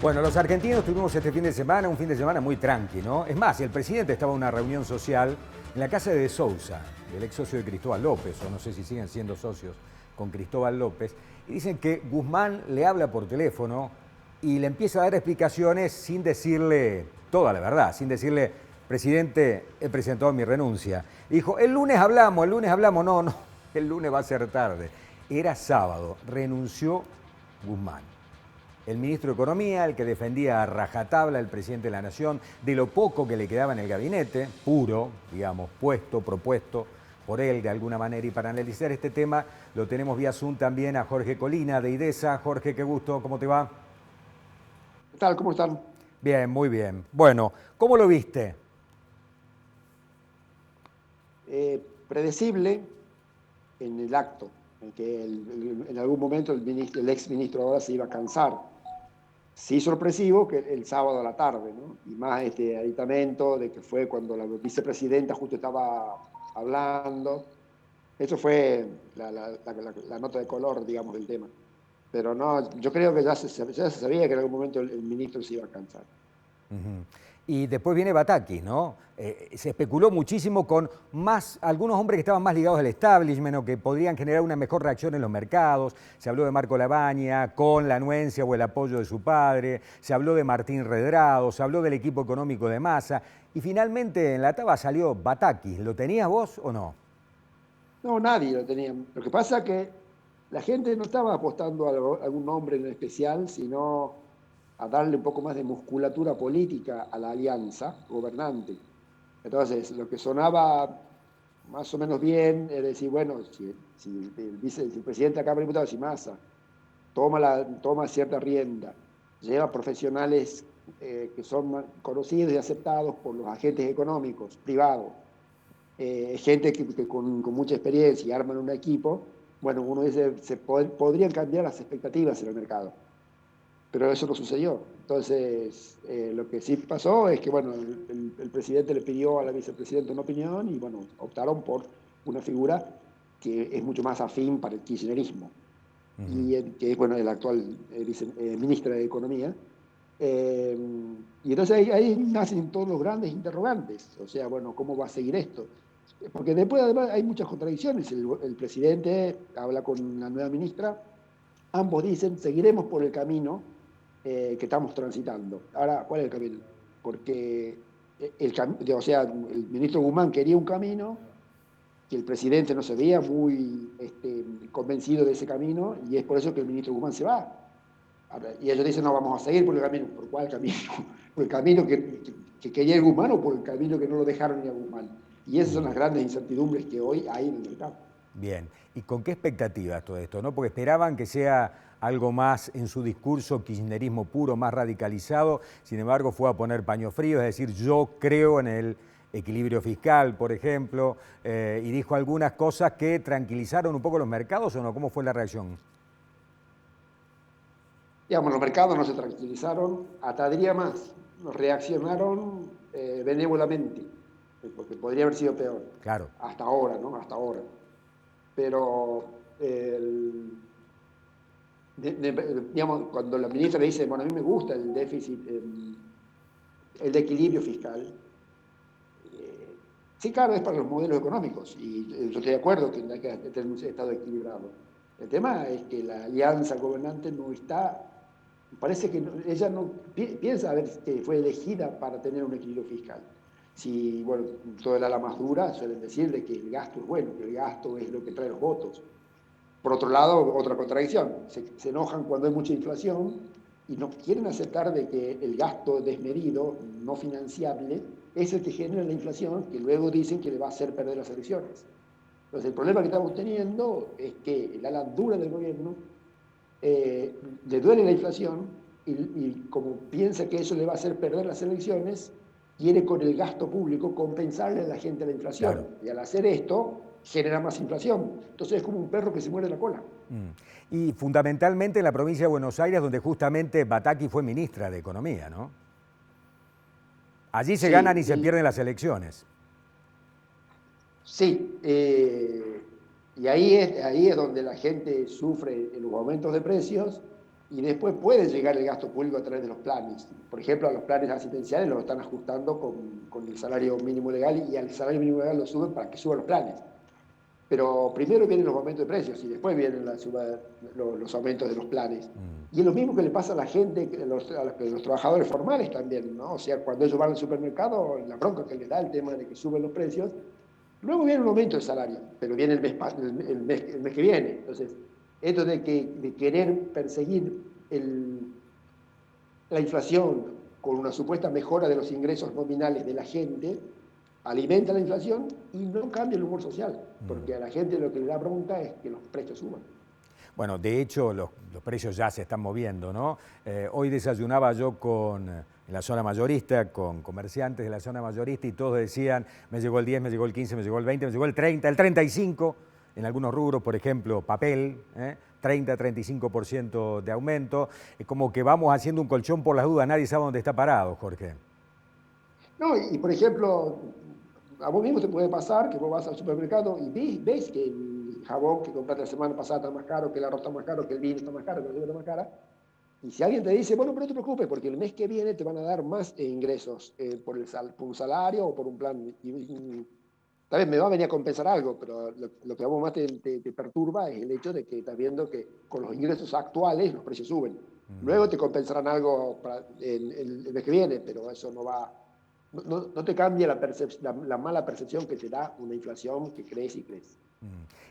Bueno, los argentinos tuvimos este fin de semana, un fin de semana muy tranqui, ¿no? Es más, el presidente estaba en una reunión social en la casa de Sousa, el ex socio de Cristóbal López, o no sé si siguen siendo socios con Cristóbal López, y dicen que Guzmán le habla por teléfono y le empieza a dar explicaciones sin decirle toda la verdad, sin decirle, presidente, he presentado mi renuncia. Y dijo, el lunes hablamos, no, el lunes va a ser tarde. Era sábado, renunció Guzmán. El ministro de Economía, el que defendía a rajatabla al presidente de la Nación, de lo poco que le quedaba en el gabinete, puro, digamos, propuesto por él de alguna manera. Y para analizar este tema lo tenemos vía Zoom también a Jorge Colina de IDESA. Jorge, qué gusto, ¿cómo te va? ¿Qué tal? ¿Cómo están? Bien, muy bien. Bueno, ¿cómo lo viste? Predecible en el acto, en que en algún momento el ex ministro ahora se iba a cansar. Sí, sorpresivo que el sábado a la tarde, ¿no? Y más este aditamento de que fue cuando la vicepresidenta justo estaba hablando. Eso fue la nota de color, digamos, del tema. Pero no, yo creo que ya se sabía que en algún momento el ministro se iba a cansar. Ujú. Y después viene Batakis, ¿no? Se especuló muchísimo con algunos hombres que estaban más ligados al establishment o que podrían generar una mejor reacción en los mercados. Se habló de Marco Lavagna con la anuencia o el apoyo de su padre, se habló de Martín Redrado, se habló del equipo económico de Massa y finalmente en la taba salió Batakis. ¿Lo tenías vos o no? No, nadie lo tenía. Lo que pasa es que la gente no estaba apostando a algún nombre en especial, sino a darle un poco más de musculatura política a la alianza gobernante. Entonces, lo que sonaba más o menos bien es decir, bueno, si el presidente de la Cámara de Diputados y Massa toma cierta rienda, lleva profesionales que son conocidos y aceptados por los agentes económicos privados, gente que con mucha experiencia y arman un equipo, bueno, uno dice, podrían cambiar las expectativas en el mercado, pero eso no sucedió. Entonces, lo que sí pasó es que, bueno, el presidente le pidió a la vicepresidenta una opinión y, bueno, optaron por una figura que es mucho más afín para el kirchnerismo, Ujú. y que es, bueno, el actual ministra de Economía. Eh, y entonces ahí nacen todos los grandes interrogantes, o sea, bueno, ¿cómo va a seguir esto? Porque después además hay muchas contradicciones, el presidente habla con la nueva ministra, ambos dicen, seguiremos por el camino que estamos transitando. Ahora, ¿cuál es el camino? Porque o sea, el ministro Guzmán quería un camino, que el presidente no se veía muy convencido de ese camino, y es por eso que el ministro Guzmán se va. Y ellos dicen, no, vamos a seguir por el camino. ¿Por cuál camino? ¿Por el camino que quería el Guzmán o por el camino que no lo dejaron ir a Guzmán? Y esas son las grandes incertidumbres que hoy hay en el mercado. Bien, ¿y con qué expectativas todo esto, no? Porque esperaban que sea algo más en su discurso kirchnerismo puro, más radicalizado, sin embargo fue a poner paño frío, es decir, yo creo en el equilibrio fiscal, por ejemplo, y dijo algunas cosas que tranquilizaron un poco los mercados, ¿o no? ¿Cómo fue la reacción? Digamos, los mercados no se tranquilizaron, hasta diría más, reaccionaron benévolamente, porque podría haber sido peor, Claro. hasta ahora, ¿no? Hasta ahora. Pero digamos, cuando la ministra le dice, bueno, a mí me gusta el déficit, el de equilibrio fiscal, sí, claro, es para los modelos económicos, y yo estoy de acuerdo que hay que tener un estado equilibrado. El tema es que la alianza gobernante no está, parece que ella no piensa a ver que fue elegida para tener un equilibrio fiscal. Si, bueno, toda la ala más dura suelen decir de que el gasto es bueno, que el gasto es lo que trae los votos. Por otro lado, otra contradicción, se enojan cuando hay mucha inflación y no quieren aceptar de que el gasto desmedido, no financiable, es el que genera la inflación, que luego dicen que le va a hacer perder las elecciones. Entonces, el problema que estamos teniendo es que el ala dura del gobierno le duele la inflación y como piensa que eso le va a hacer perder las elecciones, quiere con el gasto público compensarle a la gente la inflación. Claro. Y al hacer esto, genera más inflación. Entonces es como un perro que se muerde la cola. Y fundamentalmente en la provincia de Buenos Aires, donde justamente Bataki fue ministra de Economía, ¿no? Allí se ganan y Sí, se pierden las elecciones. sí. Y ahí es donde la gente sufre los aumentos de precios y después puede llegar el gasto público a través de los planes. Por ejemplo, a los planes asistenciales los están ajustando con el salario mínimo legal y al salario mínimo legal lo suben para que suban los planes. Pero primero vienen los aumentos de precios y después vienen los aumentos de los planes. Y es lo mismo que le pasa a la gente, los trabajadores formales también, ¿no? O sea, cuando ellos van al supermercado, la bronca que les da el tema de que suben los precios, luego viene un aumento de salario, pero viene el mes que viene. Entonces, esto de querer perseguir la inflación con una supuesta mejora de los ingresos nominales de la gente, alimenta la inflación y no cambia el humor social, porque a la gente lo que le da bronca es que los precios suban. Bueno, de hecho, los precios ya se están moviendo, ¿no? Hoy desayunaba yo en la zona mayorista, con comerciantes de la zona mayorista, y todos decían, me llegó el 10, me llegó el 15, me llegó el 20, me llegó el 30, el 35, en algunos rubros, por ejemplo, papel, 30-35% de aumento. Es como que vamos haciendo un colchón por las dudas, nadie sabe dónde está parado, Jorge. No, y por ejemplo, a vos mismo te puede pasar que vos vas al supermercado y ves que el jabón que compraste la semana pasada está más caro, que el arroz está más caro, que el vino está más caro, que la cerveza está más cara. Y si alguien te dice, bueno, pero no te preocupes, porque el mes que viene te van a dar más ingresos por un salario o por un plan. Tal vez me va a venir a compensar algo, pero lo que a vos más te perturba es el hecho de que estás viendo que con los ingresos actuales los precios suben. Luego te compensarán algo el mes que viene, pero eso no va, no te cambia la mala percepción que te da una inflación que crece y crece.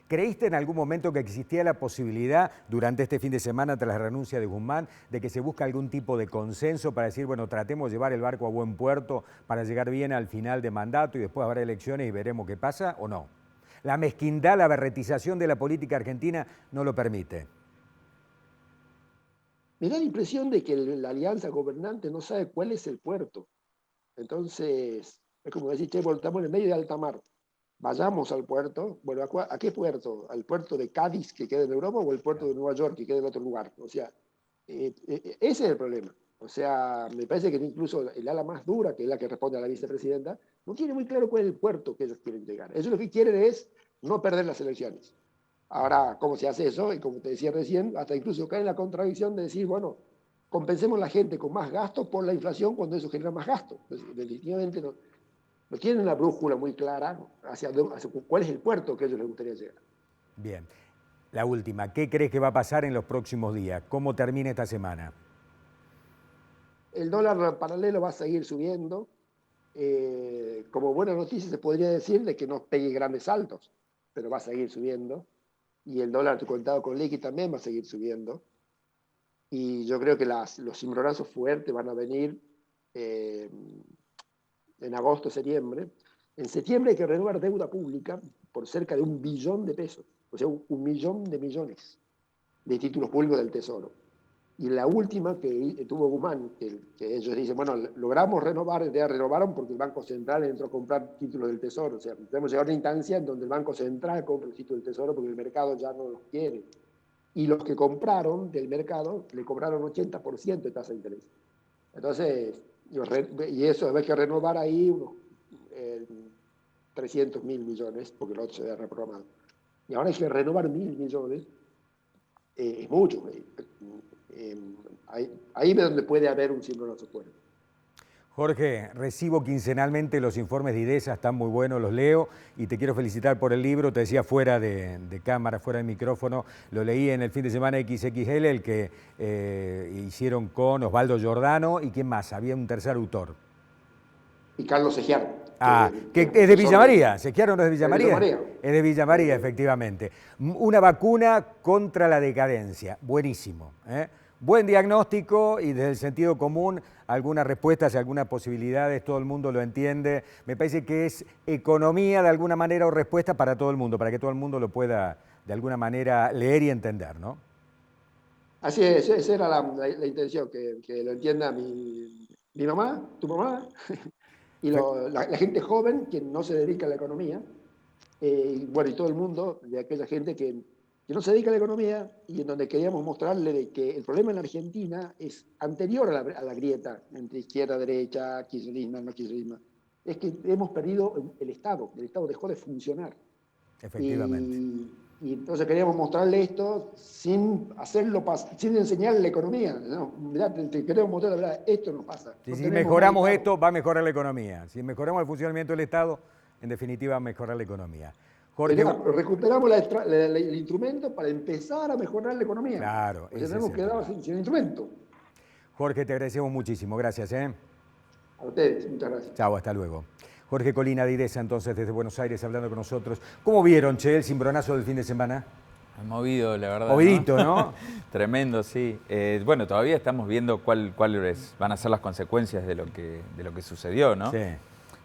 ¿Creíste en algún momento que existía la posibilidad, durante este fin de semana, tras la renuncia de Guzmán, de que se busque algún tipo de consenso para decir, bueno, tratemos de llevar el barco a buen puerto para llegar bien al final de mandato y después habrá elecciones y veremos qué pasa, o no? La mezquindad, la berretización de la política argentina no lo permite. Me da la impresión de que la alianza gobernante no sabe cuál es el puerto. Entonces, es como decir, che, bueno, estamos en el medio de alta mar. Vayamos al puerto. Bueno, ¿a qué puerto? ¿Al puerto de Cádiz, que queda en Europa, o al puerto de Nueva York, que queda en otro lugar? O sea, ese es el problema. O sea, me parece que incluso el ala más dura, que es la que responde a la vicepresidenta, no tiene muy claro cuál es el puerto que ellos quieren llegar. Ellos lo que quieren es no perder las elecciones. Ahora, ¿cómo se hace eso? Y como te decía recién, hasta incluso cae en la contradicción de decir, bueno, compensemos a la gente con más gastos por la inflación cuando eso genera más gastos. Entonces, definitivamente no tienen la brújula muy clara hacia cuál es el puerto que a ellos les gustaría llegar. Bien. La última, ¿qué crees que va a pasar en los próximos días? ¿Cómo termina esta semana? El dólar paralelo va a seguir subiendo. Como buena noticia se podría decir de que no pegue grandes saltos, pero va a seguir subiendo. Y el dólar contado con liqui también va a seguir subiendo. Y yo creo que los cimbronazos fuertes van a venir eh, en agosto, septiembre. En septiembre hay que renovar deuda pública por cerca de 1 billón de pesos, o sea, 1 millón de millones de títulos públicos del Tesoro. Y la última que tuvo Guzmán, que ellos dicen, bueno, logramos renovar, ya renovaron porque el Banco Central entró a comprar títulos del Tesoro. O sea, podemos llegar a una instancia en donde el Banco Central compra los títulos del Tesoro porque el mercado ya no los quiere. Y los que compraron del mercado le cobraron 80% de tasa de interés. Entonces, y eso hay que renovar ahí unos 300.000 millones, porque el otro se había reprogramado. Y ahora hay que renovar 1.000 millones, es mucho. Ahí es donde puede haber un cimbronazo fuerte. Jorge, recibo quincenalmente los informes de IDESA, están muy buenos, los leo y te quiero felicitar por el libro. Te decía fuera de cámara, fuera de micrófono, lo leí en el fin de semana XXL, el que hicieron con Osvaldo Giordano y ¿quién más? Había un tercer autor. Y Carlos Segiano. Que es de Villa María, ¿Segiano no es de Villa María? María. Es de Villa María, efectivamente. Una vacuna contra la decadencia, buenísimo. Buen diagnóstico y desde el sentido común algunas respuestas y algunas posibilidades, todo el mundo lo entiende. Me parece que es economía de alguna manera o respuesta para todo el mundo, para que todo el mundo lo pueda de alguna manera leer y entender, ¿no? Así es, esa era la intención, que lo entienda mi mamá, tu mamá, y la gente joven que no se dedica a la economía, bueno, y todo el mundo, de aquella gente que no se dedica a la economía y en donde queríamos mostrarle de que el problema en la Argentina es anterior a la grieta entre izquierda, derecha, kirchnerismo, no kirchnerismo. Es que hemos perdido el Estado dejó de funcionar. Efectivamente. Y, Y entonces queríamos mostrarle esto sin sin enseñarle la economía. No, mirá, te queremos mostrar la verdad, esto no pasa. No Si tenemos mejoramos más esto, va a mejorar la economía. Si mejoramos el funcionamiento del Estado, en definitiva va a mejorar la economía. Jorge, recuperamos el instrumento para empezar a mejorar la economía. claro, O sea, ese es tenemos el que dar tema. sin instrumento. Jorge, te agradecemos muchísimo. Gracias. A ustedes, muchas gracias. Chao, hasta luego. Jorge Colina de Idesa, entonces, desde Buenos Aires, hablando con nosotros. ¿Cómo vieron, che, el cimbronazo del fin de semana? Movido, la verdad. Movidito, ¿no? Tremendo, sí. Bueno, todavía estamos viendo cuáles van a ser las consecuencias de lo que sucedió, ¿no? Sí.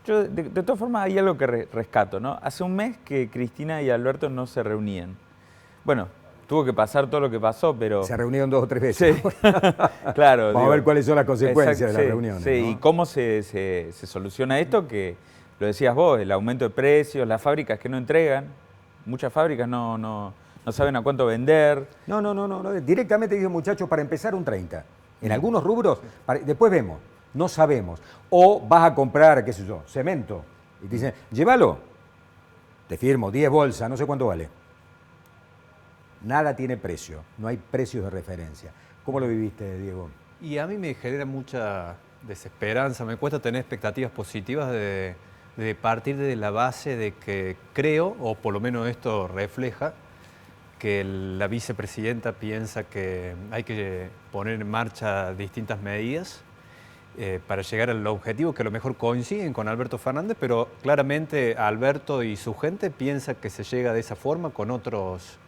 Yo, de todas formas, hay algo que rescato, ¿no? Hace un mes que Cristina y Alberto no se reunían. Bueno, tuvo que pasar todo lo que pasó, pero... Se reunieron 2 o 3 veces. Sí, claro. Vamos a ver cuáles son las consecuencias exacto, de las reuniones. Sí, ¿no? y cómo se soluciona esto, que lo decías vos, el aumento de precios, las fábricas que no entregan, muchas fábricas no saben a cuánto vender. No. Directamente dije, muchachos, para empezar un 30. En algunos rubros, después vemos, no sabemos. O vas a comprar, qué sé yo, cemento. Y te dicen, llévalo. Te firmo, 10 bolsas, no sé cuánto vale. Nada tiene precio, no hay precios de referencia. ¿Cómo lo viviste, Diego? Y a mí me genera mucha desesperanza, me cuesta tener expectativas positivas de partir de la base de que creo, o por lo menos esto refleja, que la vicepresidenta piensa que hay que poner en marcha distintas medidas para llegar al objetivo que a lo mejor coinciden con Alberto Fernández, pero claramente Alberto y su gente piensan que se llega de esa forma con otros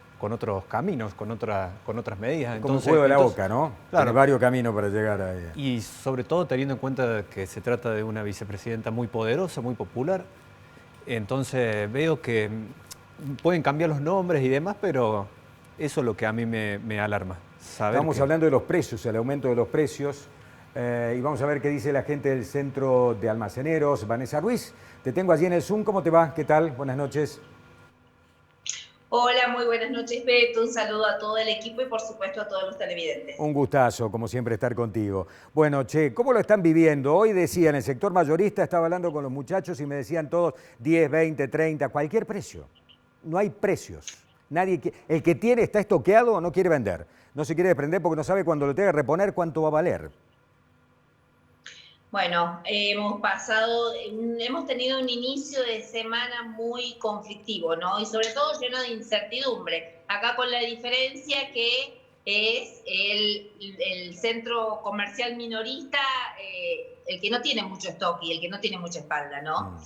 caminos, con otras medidas. Como un juego de la boca, ¿no? Claro. Tiene varios caminos para llegar a ella. Y sobre todo teniendo en cuenta que se trata de una vicepresidenta muy poderosa, muy popular. Entonces veo que pueden cambiar los nombres y demás, pero eso es lo que a mí me alarma. Estamos hablando de los precios, el aumento de los precios. Y vamos a ver qué dice la gente del Centro de Almaceneros. Vanessa Ruiz, te tengo allí en el Zoom. ¿Cómo te va? ¿Qué tal? Buenas noches. Hola, muy buenas noches, Beto. Un saludo a todo el equipo y, por supuesto, a todos los televidentes. Un gustazo, como siempre, estar contigo. Bueno, che, ¿cómo lo están viviendo? Hoy decían, el sector mayorista, estaba hablando con los muchachos y me decían todos 10, 20, 30, cualquier precio. No hay precios. El que tiene está estoqueado o no quiere vender. No se quiere desprender porque no sabe cuando lo tenga que reponer cuánto va a valer. Bueno, hemos tenido un inicio de semana muy conflictivo, ¿no? Y sobre todo lleno de incertidumbre. Acá con la diferencia que es el centro comercial minorista, el que no tiene mucho stock y el que no tiene mucha espalda, ¿no?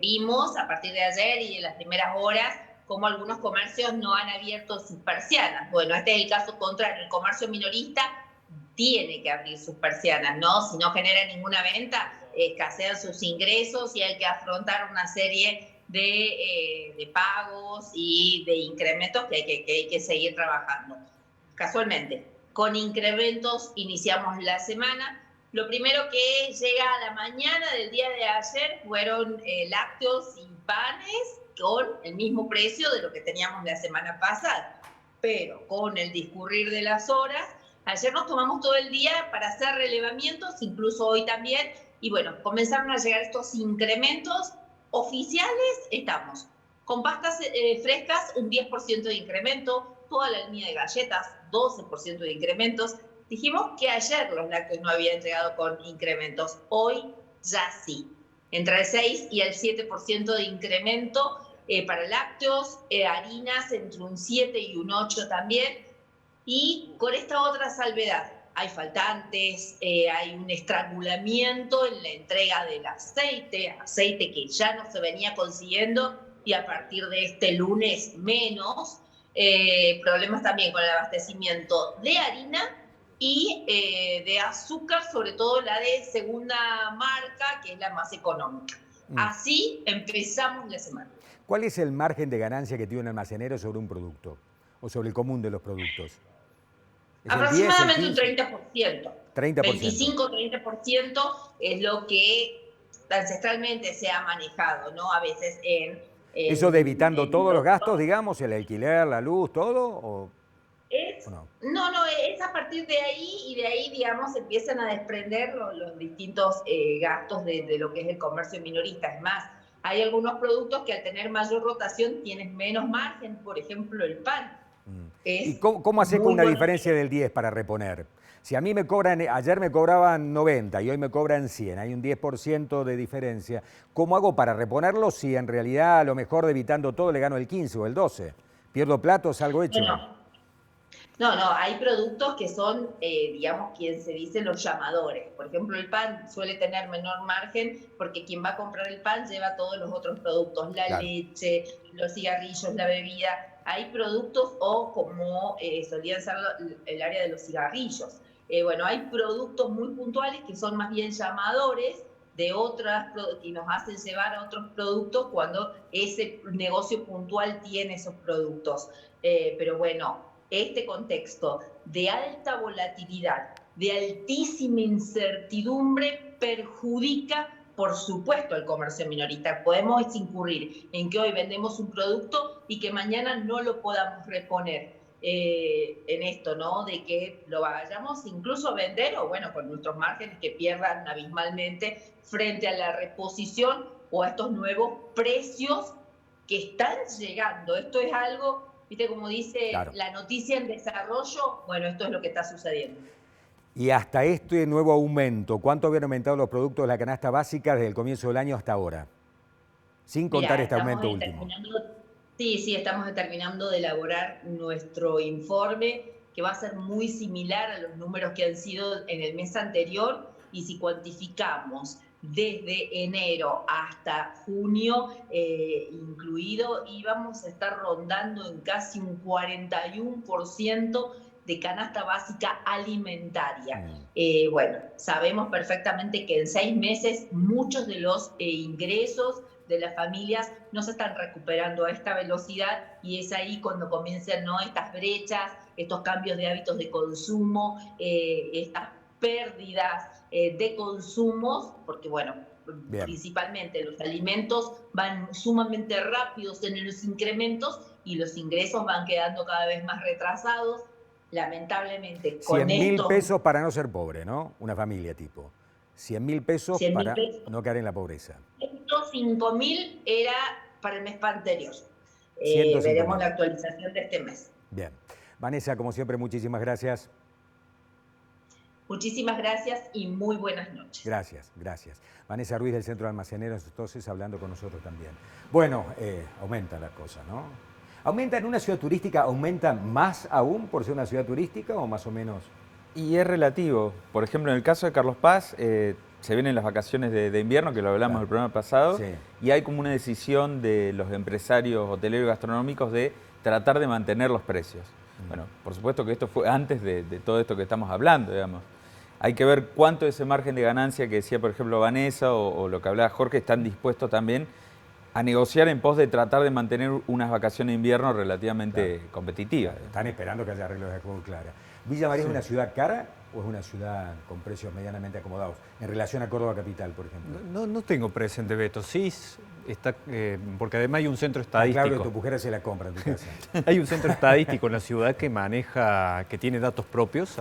Vimos a partir de ayer y en las primeras horas cómo algunos comercios no han abierto sus persianas. Bueno, este es el caso contrario. El comercio minorista tiene que abrir sus persianas, ¿no? Si no genera ninguna venta, escasean sus ingresos y hay que afrontar una serie de pagos y de incrementos que hay que seguir trabajando. Casualmente, con incrementos iniciamos la semana. Lo primero que llega a la mañana del día de ayer fueron lácteos y panes con el mismo precio de lo que teníamos la semana pasada. Pero con el discurrir de las horas, ayer nos tomamos todo el día para hacer relevamientos, incluso hoy también, y bueno, comenzaron a llegar estos incrementos oficiales. Estamos con pastas frescas, un 10% de incremento, toda la línea de galletas, 12% de incrementos. Dijimos que ayer los lácteos no habían entregado con incrementos, hoy ya sí. Entre el 6 y el 7% de incremento para lácteos, harinas entre un 7 y un 8 también. Y con esta otra salvedad, hay faltantes, hay un estrangulamiento en la entrega del aceite que ya no se venía consiguiendo y a partir de este lunes menos. Problemas también con el abastecimiento de harina y de azúcar, sobre todo la de segunda marca, que es la más económica. Así empezamos la semana. ¿Cuál es el margen de ganancia que tiene un almacenero sobre un producto o sobre el común de los productos? Aproximadamente un 30%. 30%. 25-30% es lo que ancestralmente se ha manejado, ¿no? A veces ¿Eso de evitando todos los gastos, digamos, el alquiler, la luz, todo? ¿O no? No, es a partir de ahí y de ahí, digamos, empiezan a desprender los distintos gastos de lo que es el comercio minorista. Es más, Hay algunos productos que al tener mayor rotación tienes menos margen, por ejemplo el pan. ¿Y cómo haces con una diferencia del 10 para reponer? Si a mí me cobran, ayer me cobraban 90 y hoy me cobran 100, hay un 10% de diferencia, ¿cómo hago para reponerlo si en realidad a lo mejor evitando todo le gano el 15 o el 12? ¿Pierdo plato, salgo hecho? No, hay productos que son, digamos, quien se dice los llamadores. Por ejemplo, el pan suele tener menor margen porque quien va a comprar el pan lleva todos los otros productos, la leche, los cigarrillos, la bebida. Hay productos o como solían ser el área de los cigarrillos. Bueno, hay productos muy puntuales que son más bien llamadores de otras y nos hacen llevar a otros productos cuando ese negocio puntual tiene esos productos. Pero bueno, este contexto de alta volatilidad, de altísima incertidumbre, perjudica, por supuesto, al comercio minorista. Podemos incurrir en que hoy vendemos un producto y que mañana no lo podamos reponer. En esto, ¿no? De que lo vayamos incluso a vender o, bueno, con nuestros márgenes que pierdan abismalmente frente a la reposición o a estos nuevos precios que están llegando. Esto es algo... ¿Viste como dice la noticia en desarrollo? Bueno, esto es lo que está sucediendo. Y hasta este nuevo aumento, ¿cuánto habían aumentado los productos de la canasta básica desde el comienzo del año hasta ahora? Sin contar este aumento último. Sí, estamos terminando de elaborar nuestro informe, que va a ser muy similar a los números que han sido en el mes anterior, y si cuantificamos desde enero hasta junio incluido, íbamos a estar rondando en casi un 41% de canasta básica alimentaria. Bueno, sabemos perfectamente que en 6 meses muchos de los ingresos de las familias no se están recuperando a esta velocidad, y es ahí cuando comienzan, ¿no?, estas brechas, estos cambios de hábitos de consumo, estas pérdidas de consumos, porque bueno, principalmente los alimentos van sumamente rápidos en los incrementos y los ingresos van quedando cada vez más retrasados, lamentablemente. 100.000 pesos para no ser pobre, ¿no? Una familia tipo. 100.000 pesos para no caer en la pobreza. 105.000 era para el mes anterior. 105.000. Veremos la actualización de este mes. Bien. Vanessa, como siempre, muchísimas gracias. Muchísimas gracias y muy buenas noches. Gracias. Vanessa Ruiz del Centro de Almaceneros, entonces, hablando con nosotros también. Bueno, aumenta la cosa, ¿no? ¿Aumenta en una ciudad turística, aumenta más aún por ser una ciudad turística o más o menos? Y es relativo. Por ejemplo, en el caso de Carlos Paz, se vienen las vacaciones de invierno, que lo hablamos el programa pasado, y hay como una decisión de los empresarios hoteleros y gastronómicos de tratar de mantener los precios. Bueno, por supuesto que esto fue antes de todo esto que estamos hablando, digamos. Hay que ver cuánto de ese margen de ganancia que decía, por ejemplo, Vanessa o lo que hablaba Jorge, están dispuestos también a negociar en pos de tratar de mantener unas vacaciones de invierno relativamente competitivas. Están esperando que haya arreglos de juego clara. ¿Villa María es una ciudad cara o es una ciudad con precios medianamente acomodados en relación a Córdoba Capital, por ejemplo? No tengo presente, Beto. Sí, está, porque además hay un centro estadístico. Claro que tu mujer se la compra en tu casa. Hay un centro estadístico en la ciudad que maneja, que tiene datos propios,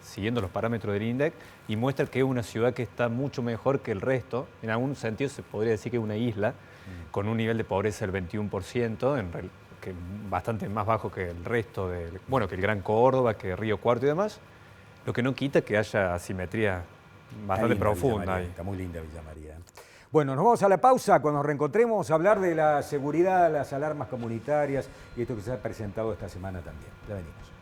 siguiendo los parámetros del INDEC, y muestra que es una ciudad que está mucho mejor que el resto. En algún sentido se podría decir que es una isla, con un nivel de pobreza del 21%, que bastante más bajo que el resto, que el Gran Córdoba, que Río Cuarto y demás, lo que no quita que haya asimetría bastante profunda. Está muy linda Villa María. Bueno, nos vamos a la pausa. Cuando nos reencontremos vamos a hablar de la seguridad, las alarmas comunitarias y esto que se ha presentado esta semana también. Ya venimos.